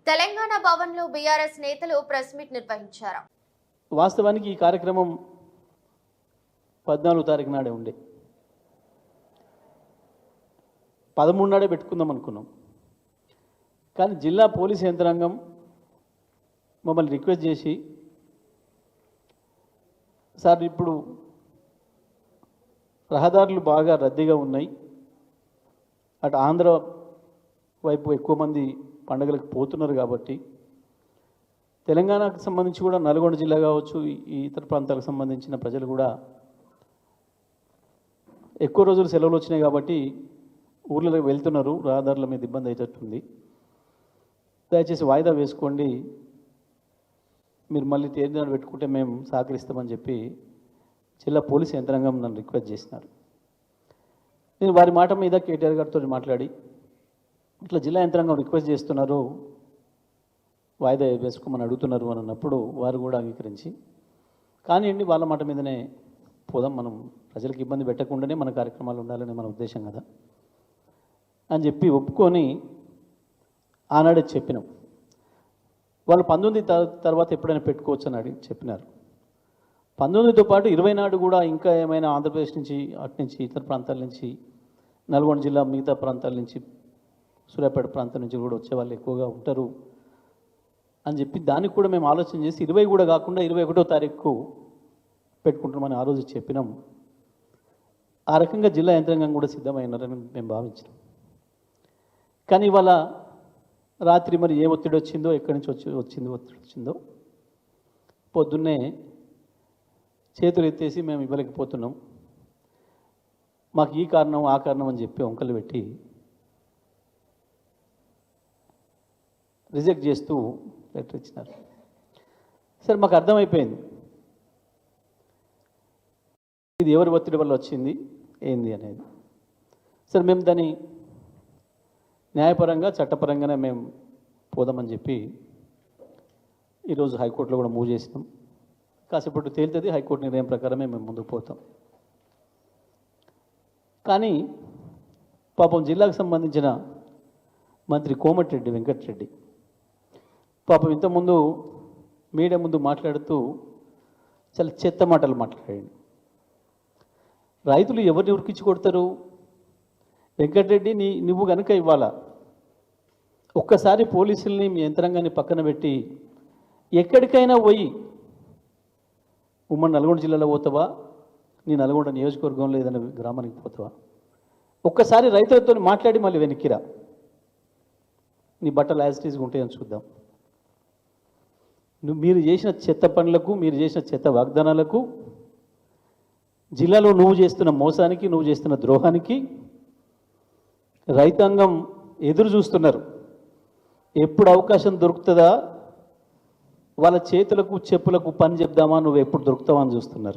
తెలంగాణ భవన్లో బీఆర్ఎస్ నేతలు press meet నిర్వహించారు. వాస్తవానికి ఈ కార్యక్రమం 14వ తారీఖు నాడే ఉండే, 13 నాడే పెట్టుకుందాం అనుకున్నాం. కానీ జిల్లా పోలీస్ యంత్రాంగం మమ్మల్ని రిక్వెస్ట్ చేసి, సార్ ఇప్పుడు రహదారులు బాగా రద్దీగా ఉన్నాయి, అటు ఆంధ్ర వైపు ఎక్కువ మంది పండుగలకు పోతున్నారు కాబట్టి తెలంగాణకు సంబంధించి కూడా నల్గొండ జిల్లా కావచ్చు, ఈ ఇతర ప్రాంతాలకు సంబంధించిన ప్రజలు కూడా ఎక్కువ రోజులు సెలవులు వచ్చినాయి కాబట్టి ఊర్లకు వెళ్తున్నారు, రహదారుల మీద ఇబ్బంది అవుతుంది, దయచేసి వాయిదా వేసుకోండి, మీరు మళ్ళీ తేదీనాడు పెట్టుకుంటే మేము సహకరిస్తామని చెప్పి జిల్లా పోలీస్ యంత్రాంగం నన్ను రిక్వెస్ట్ చేసినారు. నేను వారి మాట మీద కేటీఆర్ గారితో మాట్లాడి, ఇట్లా జిల్లా యంత్రాంగం రిక్వెస్ట్ చేస్తున్నారు, వాయిదా వేసుకోమని అడుగుతున్నారు అని అన్నప్పుడు వారు కూడా అంగీకరించి, కానివ్వండి వాళ్ళ మాట మీదనే పోదాం, మనం ప్రజలకు ఇబ్బంది పెట్టకుండానే మన కార్యక్రమాలు ఉండాలని మన ఉద్దేశం కదా అని చెప్పి ఒప్పుకొని ఆనాడే చెప్పినాం. వాళ్ళు 19 తర్వాత ఎప్పుడైనా పెట్టుకోవచ్చు అని అడిగి చెప్పినారు. 19తో పాటు 20 నాడు కూడా ఇంకా ఏమైనా ఆంధ్రప్రదేశ్ నుంచి, అటు నుంచి, ఇతర ప్రాంతాల నుంచి, నల్గొండ జిల్లా మిగతా ప్రాంతాల నుంచి, సూర్యాపేట ప్రాంతం నుంచి కూడా వచ్చే వాళ్ళు ఎక్కువగా ఉంటారు అని చెప్పి దానికి కూడా మేము ఆలోచన చేసి 20 కూడా కాకుండా 21వ తారీఖు పెట్టుకుంటామని ఆ రోజు చెప్పినాం. ఆ రకంగా జిల్లా యంత్రాంగం కూడా సిద్ధమైనారని మేము భావించినాం. కానీ ఇవాళ రాత్రి మరి ఏ ఒత్తిడి వచ్చిందో, ఎక్కడి నుంచి ఒత్తిడి వచ్చిందో పొద్దున్నే చేతులు ఎత్తేసి మేము ఇవ్వలేకపోతున్నాం, మాకు ఈ కారణం ఆ కారణం అని చెప్పి వంకలు పెట్టి రిజెక్ట్ చేస్తూ లెటర్ ఇచ్చినారు. సరే, మాకు అర్థమైపోయింది ఇది ఎవరి ఒత్తిడి వల్ల వచ్చింది ఏంది అనేది. సరే, మేము దాన్ని న్యాయపరంగా చట్టపరంగానే మేము పోదామని చెప్పి ఈరోజు హైకోర్టులో కూడా మూవ్ చేసినాం. కాసేపట్టు తేలుతుంది, హైకోర్టు నిర్ణయం ప్రకారమే మేము ముందుకు పోతాం. కానీ పాపం జిల్లాకు సంబంధించిన మంత్రి కోమటిరెడ్డి వెంకటరెడ్డి పాపం ఇంతకుముందు మీడియా ముందు మాట్లాడుతూ చాలా చెత్త మాటలు మాట్లాడాడు. రైతులు ఎవరిని ఉరికించి కొడతారు? వెంకటరెడ్డి, నువ్వు కనుక ఇవ్వాలా ఒక్కసారి పోలీసుల్ని, మీ యంత్రాంగాన్ని పక్కన పెట్టి ఎక్కడికైనా పోయి, ఉమ్మడి నల్గొండ జిల్లాలో పోతావా, నీ నల్గొండ నియోజకవర్గంలో ఏదైనా గ్రామానికి పోతావా, ఒక్కసారి రైతులతో మాట్లాడి మళ్ళీ వెనక్కిరా, నీ బట్టలు యాజిటీస్గా ఉంటాయని చూద్దాం. మీరు చేసిన చెత్త పనులకు, మీరు చేసిన చెత్త వాగ్దానాలకు, జిల్లాలో నువ్వు చేస్తున్న మోసానికి, నువ్వు చేస్తున్న ద్రోహానికి రైతాంగం ఎదురు చూస్తున్నారు. ఎప్పుడు అవకాశం దొరుకుతుందా వాళ్ళ చేతులకు చెప్పులకు పని చెప్దామా, నువ్వు ఎప్పుడు దొరుకుతావా అని చూస్తున్నారు.